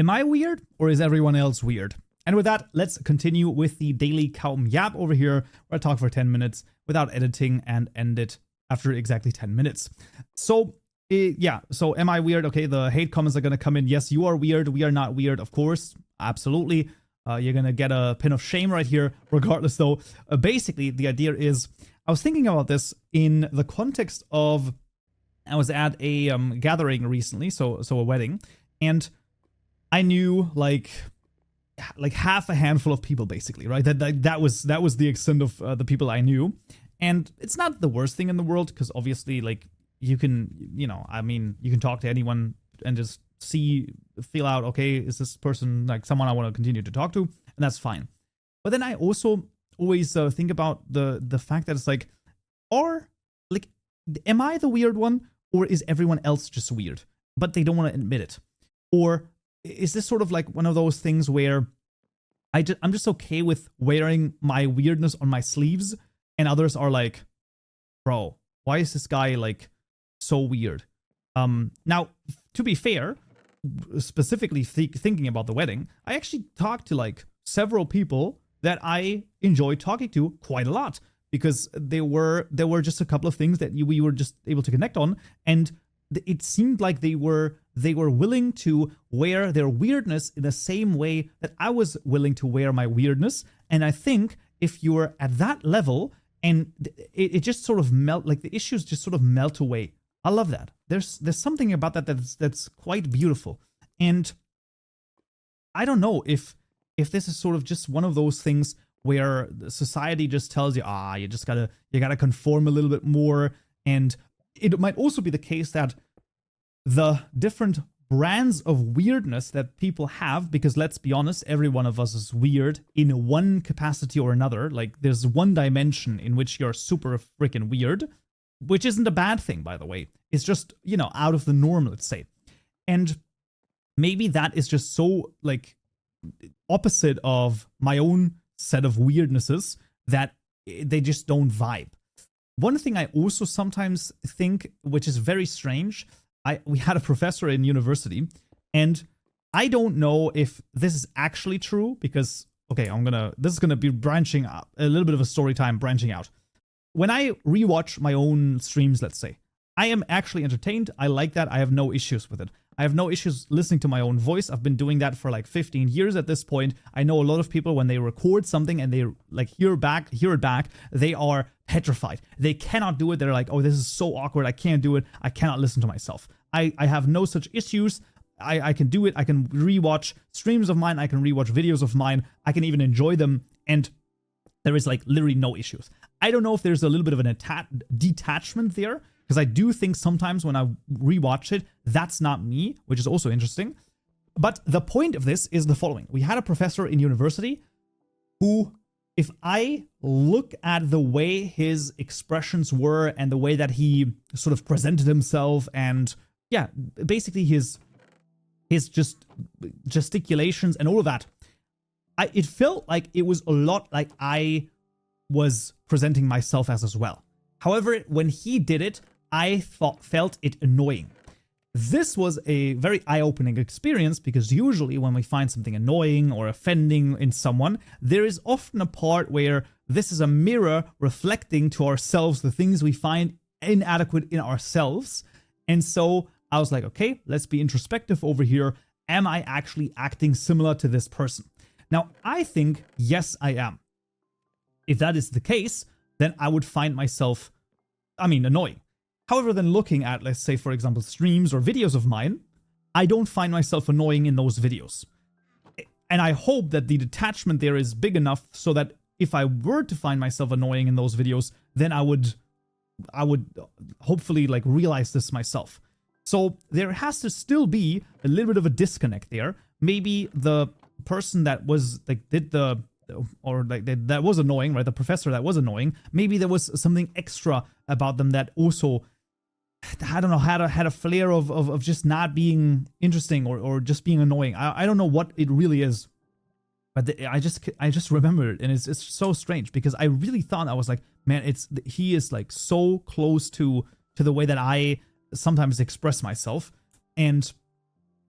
Am I weird or is everyone else weird? And with that, let's continue with the daily Kaupenjoe over here, where I talk for 10 minutes without editing and end it after exactly 10 minutes. So, yeah, so am I weird? Okay, the hate comments are going to come in. Yes, you are weird. We are not weird, of course. Absolutely. You're going to get a pin of shame right here, regardless, though. Basically, the idea is, I was thinking about this in the context of, I was at a gathering recently, so a wedding, and I knew like half a handful of people, basically, right? That was the extent of the people I knew, and it's not the worst thing in the world, because obviously, like, you can, you can talk to anyone and just feel out, okay, is this person like someone I want to continue to talk to, and that's fine. But then I also always think about the fact that it's like, am I the weird one, or is everyone else just weird, but they don't want to admit it? Or is this sort of like one of those things where I'm just okay with wearing my weirdness on my sleeves, and others are like, bro, why is this guy like so weird? Now, to be fair, specifically thinking about the wedding, I actually talked to like several people that I enjoyed talking to quite a lot, because there were just a couple of things that we were just able to connect on, and it seemed like they were willing to wear their weirdness in the same way that I was willing to wear my weirdness. And I think if you're at that level, and it just sort of like the issues just sort of melt away. I love that. There's something about that that's quite beautiful. And I don't know if this is sort of just one of those things where society just tells you, you gotta conform a little bit more. And it might also be the case that the different brands of weirdness that people have, because let's be honest, every one of us is weird in one capacity or another. Like, there's one dimension in which you're super freaking weird, which isn't a bad thing, by the way. It's just, out of the norm, let's say. And maybe that is just so, like, opposite of my own set of weirdnesses that they just don't vibe. One thing I also sometimes think, which is very strange, we had a professor in university, and I don't know if this is actually true, because, okay, this is gonna be branching out, a little bit of a story time branching out. When I rewatch my own streams, let's say, I am actually entertained. I like that. I have no issues with it. I have no issues listening to my own voice. I've been doing that for like 15 years at this point. I know a lot of people, when they record something and they like hear it back, they are petrified. They cannot do it. They're like, oh, this is so awkward. I can't do it. I cannot listen to myself. I have no such issues. I can do it. I can rewatch streams of mine. I can rewatch videos of mine. I can even enjoy them. And there is like literally no issues. I don't know if there's a little bit of an detachment there, because I do think sometimes when I rewatch it, that's not me, which is also interesting. But the point of this is the following. We had a professor in university who, if I look at the way his expressions were and the way that he sort of presented himself, and yeah, basically his just gesticulations and all of that, it felt like it was a lot like I was presenting myself as well. However, when he did it, I felt it annoying. This was a very eye-opening experience, because usually when we find something annoying or offending in someone, there is often a part where this is a mirror reflecting to ourselves the things we find inadequate in ourselves. And so I was like, okay, let's be introspective over here. Am I actually acting similar to this person? Now, I think, yes, I am. If that is the case, then I would find myself, annoying. However, then looking at, let's say, for example, streams or videos of mine, I don't find myself annoying in those videos. And I hope that the detachment there is big enough so that if I were to find myself annoying in those videos, then I would hopefully like realize this myself. So there has to still be a little bit of a disconnect there. Maybe the person that was like that was annoying, right? The professor that was annoying, maybe there was something extra about them that also, I don't know, had a flair of just not being interesting or just being annoying. I don't know what it really is, but I just remember it, and it's so strange, because I really thought, I was like, man, he is like so close to the way that I sometimes express myself, and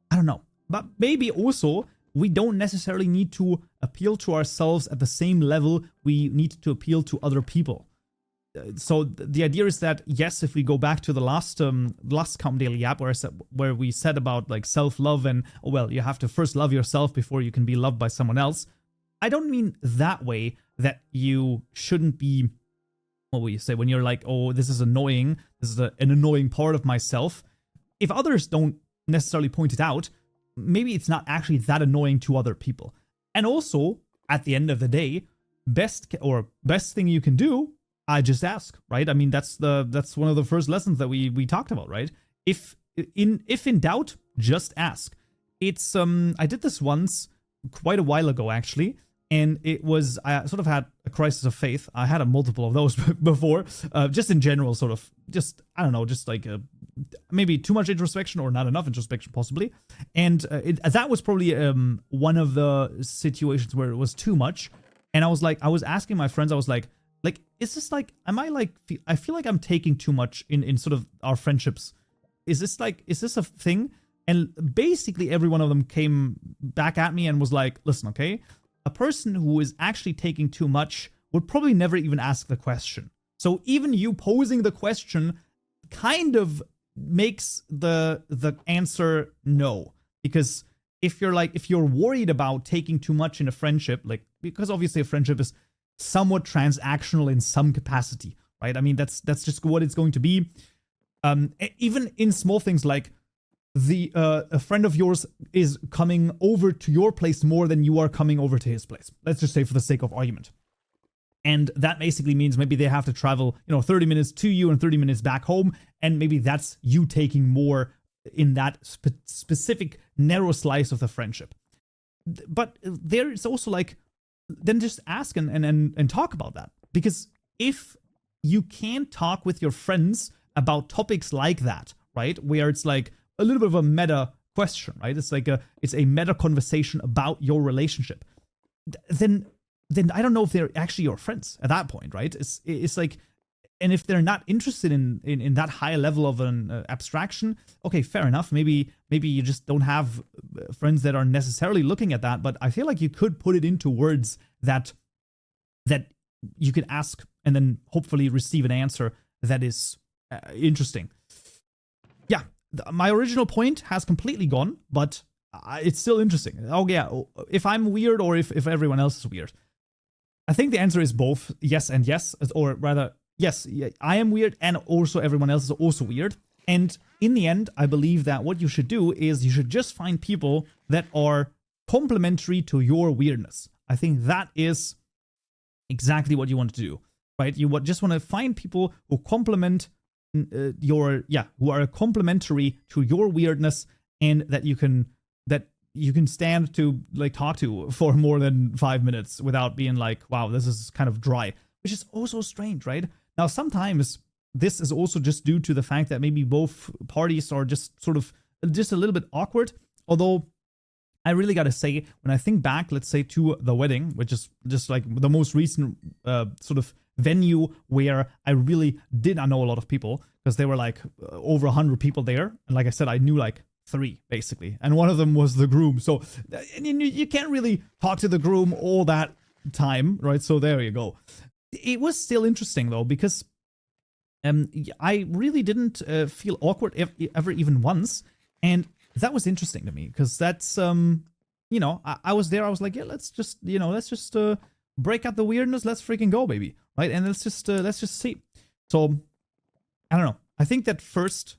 I don't know. But maybe also we don't necessarily need to appeal to ourselves at the same level we need to appeal to other people. So the idea is that, yes, if we go back to the last Count Daily app where we said about like self-love and, oh, well, you have to first love yourself before you can be loved by someone else. I don't mean that way, that you shouldn't be, what will you say, when you're like, oh, this is annoying, this is an annoying part of myself. If others don't necessarily point it out, maybe it's not actually that annoying to other people. And also, at the end of the day, best thing you can do, I just ask, right? I mean, that's one of the first lessons that we talked about, right? If in doubt, just ask. It's I did this once quite a while ago, actually. And it was, I sort of had a crisis of faith. I had a multiple of those before, just in general, sort of, just, I don't know, just like maybe too much introspection or not enough introspection, possibly. And that was probably one of the situations where it was too much. And I was asking my friends, I was like, is this like, I feel like I'm taking too much in sort of our friendships. Is this a thing? And basically every one of them came back at me and was like, listen, okay, a person who is actually taking too much would probably never even ask the question. So even you posing the question kind of makes the answer no. Because if you're worried about taking too much in a friendship, like, because obviously a friendship is somewhat transactional in some capacity, right? I mean, that's just what it's going to be. Even in small things like, a friend of yours is coming over to your place more than you are coming over to his place. Let's just say for the sake of argument. And that basically means maybe they have to travel, 30 minutes to you and 30 minutes back home. And maybe that's you taking more in that specific narrow slice of the friendship. But there is also like, then just ask and talk about that. Because if you can't talk with your friends about topics like that, right? Where it's like, a little bit of a meta question, right? It's a meta conversation about your relationship. Then I don't know if they're actually your friends at that point, right? It's like, and if they're not interested in that high level of an abstraction, okay, fair enough. Maybe you just don't have friends that are necessarily looking at that. But I feel like you could put it into words that you could ask and then hopefully receive an answer that is interesting. Yeah. My original point has completely gone, but it's still interesting. Oh yeah, if I'm weird or if everyone else is weird. I think the answer is both yes and yes, or rather, yes, I am weird and also everyone else is also weird. And in the end, I believe that what you should do is you should just find people that are complementary to your weirdness. I think that is exactly what you want to do, right? You just want to find people who complement who are complementary to your weirdness, and that you can stand to like talk to for more than 5 minutes without being like, wow, this is kind of dry, which is also strange, right? Now, sometimes this is also just due to the fact that maybe both parties are just sort of just a little bit awkward. Although I really got to say, when I think back, let's say to the wedding, which is just like the most recent sort of venue where I really did not know a lot of people, because there were like over 100 people there. And like I said, I knew like 3 basically. And one of them was the groom. So you can't really talk to the groom all that time, right? So there you go. It was still interesting though, because I really didn't feel awkward ever even once. And that was interesting to me, because that's, I was there. I was like, yeah, let's just break out the weirdness. Let's freaking go, baby. Right. And let's just see. So I don't know. I think that first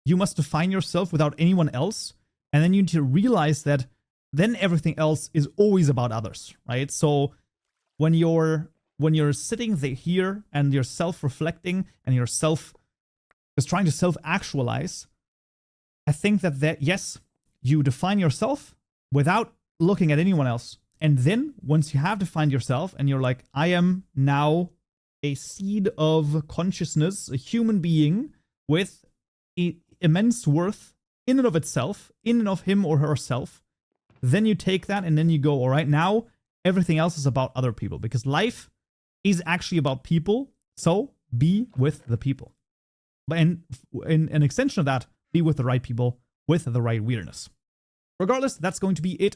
you must define yourself without anyone else. And then you need to realize that then everything else is always about others. Right. So when you're sitting here and you're self-reflecting and you're just trying to self-actualize, I think that yes, you define yourself without looking at anyone else. And then once you have defined yourself and you're like, I am now a seed of consciousness, a human being with immense worth in and of itself, in and of him or herself, then you take that and then you go, all right, now everything else is about other people, because life is actually about people. So be with the people. And in an extension of that, be with the right people with the right weirdness. Regardless, that's going to be it